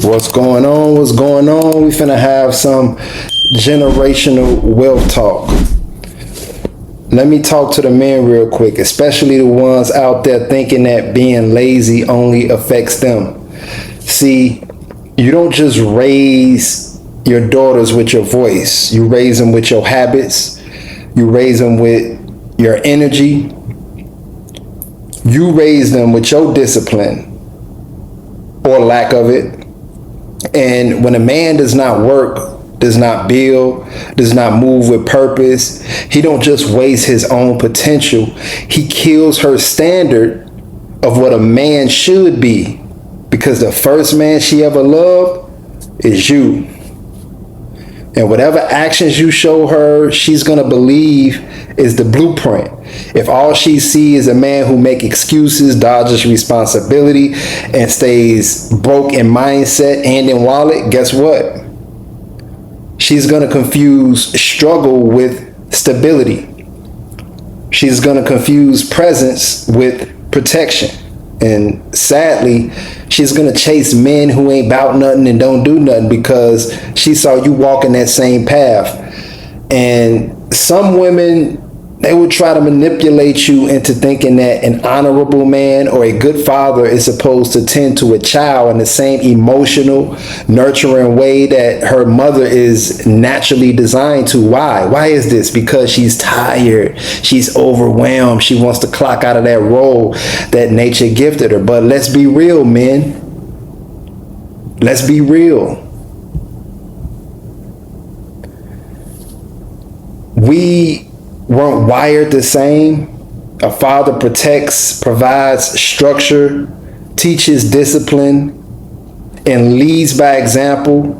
What's going on? What's going on? We finna have some generational wealth talk. Let me talk to the men real quick, especially the ones out there thinking that being lazy only affects them. See, you don't just raise your daughters with your voice. You raise them with your habits. You raise them with your energy. You raise them with your discipline or lack of it. And when a man does not work, does not build, does not move with purpose, he don't just waste his own potential. He kills her standard of what a man should be, because the first man she ever loved is you. And whatever actions you show her, she's going to believe is the blueprint. If all she sees is a man who makes excuses, dodges responsibility, and stays broke in mindset and in wallet, guess what? She's going to confuse struggle with stability. She's going to confuse presence with protection. And sadly, she's going to chase men who ain't about nothing and don't do nothing because she saw you walking that same path. And some women, they will try to manipulate you into thinking that an honorable man or a good father is supposed to tend to a child in the same emotional, nurturing way that her mother is naturally designed to. Why? Why is this? Because she's tired. She's overwhelmed. She wants to clock out of that role that nature gifted her. But let's be real, men. Let's be real. We weren't wired the same. A father protects, provides structure, teaches discipline, and leads by example.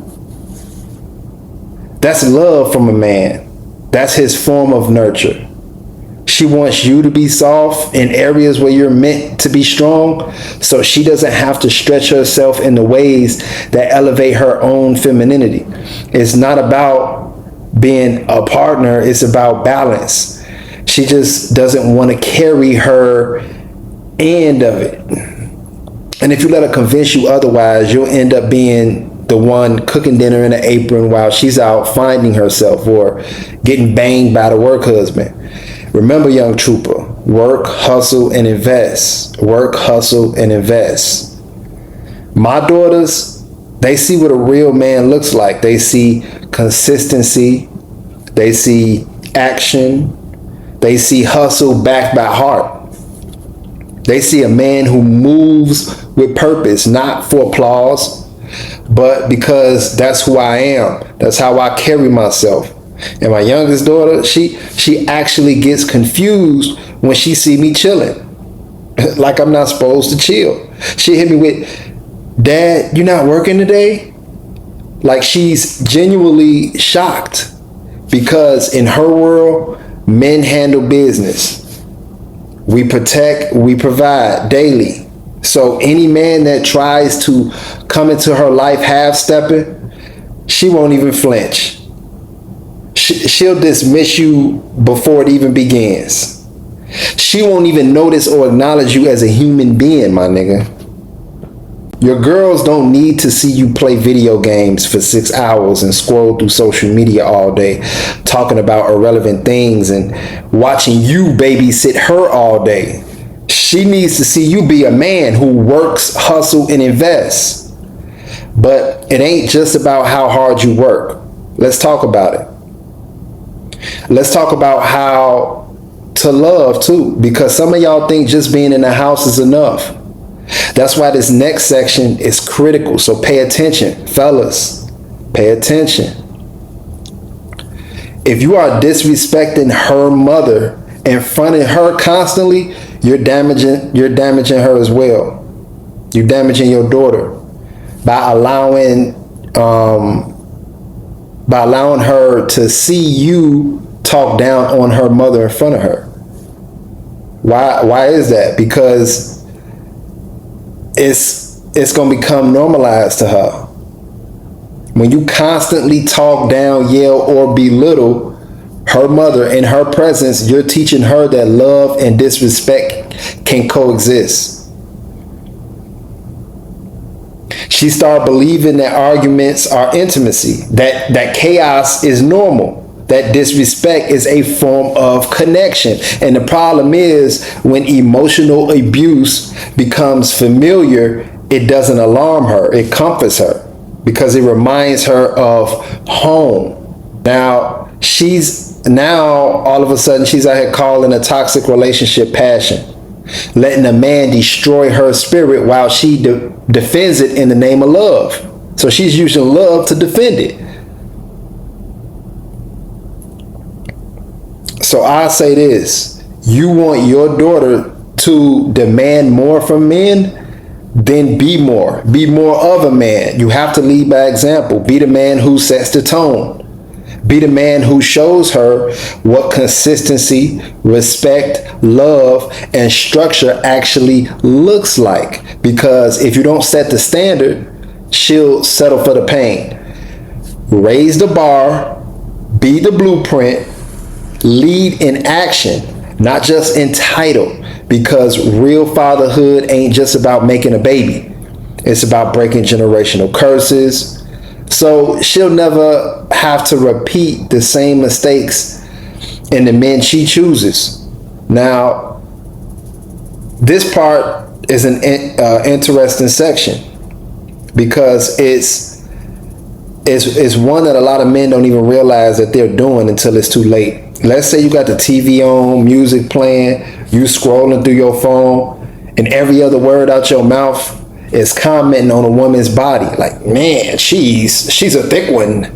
That's love from a man. That's his form of nurture. She wants you to be soft in areas where you're meant to be strong, so she doesn't have to stretch herself in the ways that elevate her own femininity. It's not about being a partner, it's about balance. She just doesn't want to carry her end of it. And if you let her convince you otherwise, you'll end up being the one cooking dinner in an apron while she's out finding herself or getting banged by the work husband. Remember, young trooper, work, hustle, and invest. Work, hustle, and invest. My daughters, they see what a real man looks like. They see consistency. They see action. They see hustle backed by heart. They see a man who moves with purpose, not for applause, but because that's who I am. That's how I carry myself. And my youngest daughter, she actually gets confused when she see me chilling. Like I'm not supposed to chill. She hit me with, "Dad, you not working today?" Like she's genuinely shocked, because in her world, men handle business. We protect, we provide daily. So any man that tries to come into her life half-stepping, she won't even flinch. She'll dismiss you before it even begins. She won't even notice or acknowledge you as a human being, my nigga. Your girls don't need to see you play video games for 6 hours and scroll through social media all day, talking about irrelevant things and watching you babysit her all day. She needs to see you be a man who works, hustle, and invests. But it ain't just about how hard you work. Let's talk about it. Let's talk about how to love too, because some of y'all think just being in the house is enough. That's why this next section is critical. So pay attention, fellas. Pay attention. If you are disrespecting her mother in front of her constantly, you're damaging her as well. You're damaging your daughter by allowing her to see you talk down on her mother in front of her. Why is that? Because it's going to become normalized to her. When you constantly talk down, yell, or belittle her mother in her presence, you're teaching her that love and disrespect can coexist. She started believing that arguments are intimacy, that chaos is normal, that disrespect is a form of connection. And the problem is when emotional abuse becomes familiar, it doesn't alarm her, it comforts her because it reminds her of home. Now all of a sudden she's out here calling a toxic relationship passion, letting a man destroy her spirit while she defends it in the name of love. So she's using love to defend it. So I say this: you want your daughter to demand more from men? Then be more of a man. You have to lead by example. Be the man who sets the tone. Be the man who shows her what consistency, respect, love, and structure actually looks like. Because if you don't set the standard, she'll settle for the pain. Raise the bar, be the blueprint, lead in action, not just in title. Because real fatherhood ain't just about making a baby. It's about breaking generational curses. So she'll never have to repeat the same mistakes in the men she chooses. Now, this part is an interesting section because it's one that a lot of men don't even realize that they're doing until it's too late. Let's say you got the TV on, music playing, you scrolling through your phone, and every other word out your mouth is commenting on a woman's body. Like, man, she's a thick one.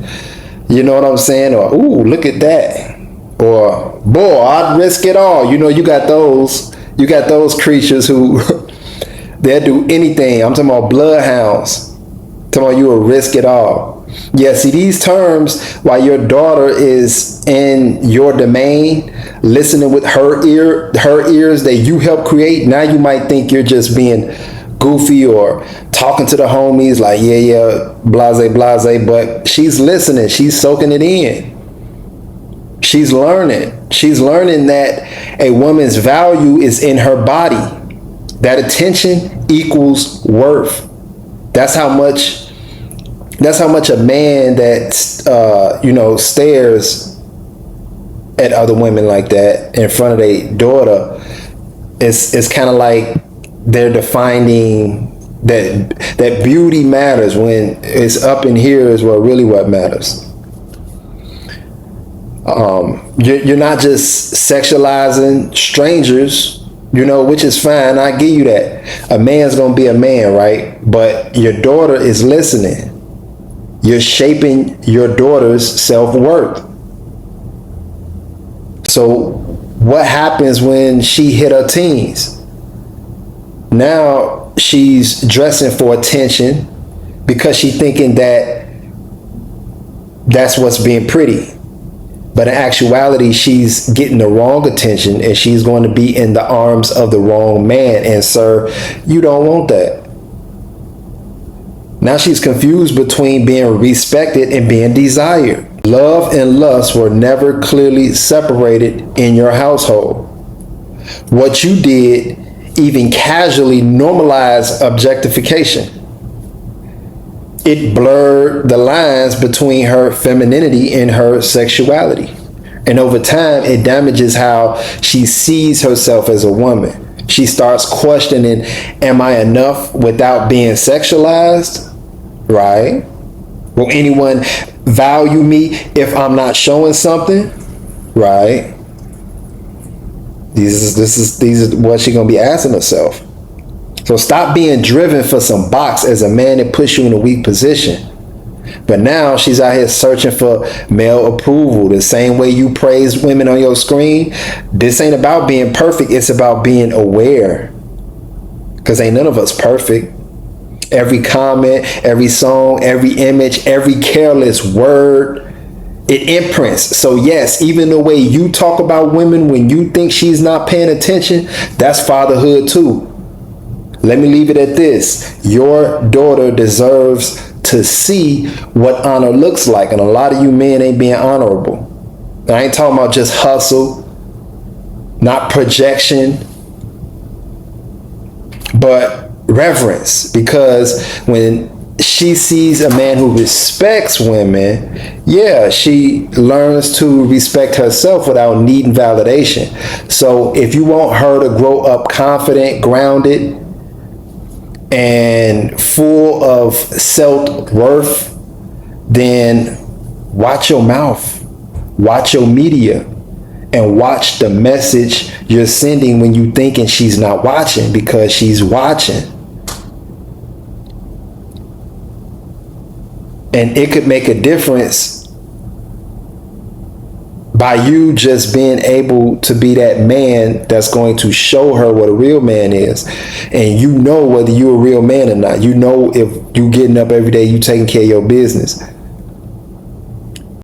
You know what I'm saying? Or, ooh, look at that. Or, boy, I'd risk it all. You know, you got those creatures who they'll do anything. I'm talking about bloodhounds. I'm talking about you will risk it all. Yeah, see, these terms, while your daughter is in your domain, listening with her ears that you help create, now you might think you're just being goofy or talking to the homies like, yeah, blase, but she's listening, she's soaking it in. She's learning that a woman's value is in her body. That attention equals worth. That's how much a man that stares at other women like that in front of their daughter, it's kind of like they're defining that beauty matters when it's up in here is what matters. You're not just sexualizing strangers, which is fine. I give you that. A man's gonna be a man, right? But your daughter is listening. You're shaping your daughter's self-worth. So what happens when she hit her teens? Now she's dressing for attention because she's thinking that that's what's being pretty. But in actuality, she's getting the wrong attention and she's going to be in the arms of the wrong man. And sir, you don't want that. Now she's confused between being respected and being desired. Love and lust were never clearly separated in your household. What you did even casually normalized objectification. It blurred the lines between her femininity and her sexuality. And over time, it damages how she sees herself as a woman. She starts questioning, am I enough without being sexualized? Right? Will anyone value me if I'm not showing something? Right? These are what she's gonna be asking herself. So stop being driven for some box as a man that puts you in a weak position. But now she's out here searching for male approval. The same way you praise women on your screen. This ain't about being perfect. It's about being aware. Because ain't none of us perfect. Every comment, every song, every image, every careless word, it imprints. So yes, even the way you talk about women when you think she's not paying attention, that's fatherhood too. Let me leave it at this. Your daughter deserves to see what honor looks like. And a lot of you men ain't being honorable. I ain't talking about just hustle, not projection, but reverence. Because when she sees a man who respects women, yeah, she learns to respect herself without needing validation. So if you want her to grow up confident, grounded, and full of self-worth, then watch your mouth, watch your media, and watch the message you're sending when you thinking she's not watching, because she's watching. And it could make a difference by you just being able to be that man that's going to show her what a real man is. And you know whether you're a real man or not. You know if you getting up every day, you taking care of your business.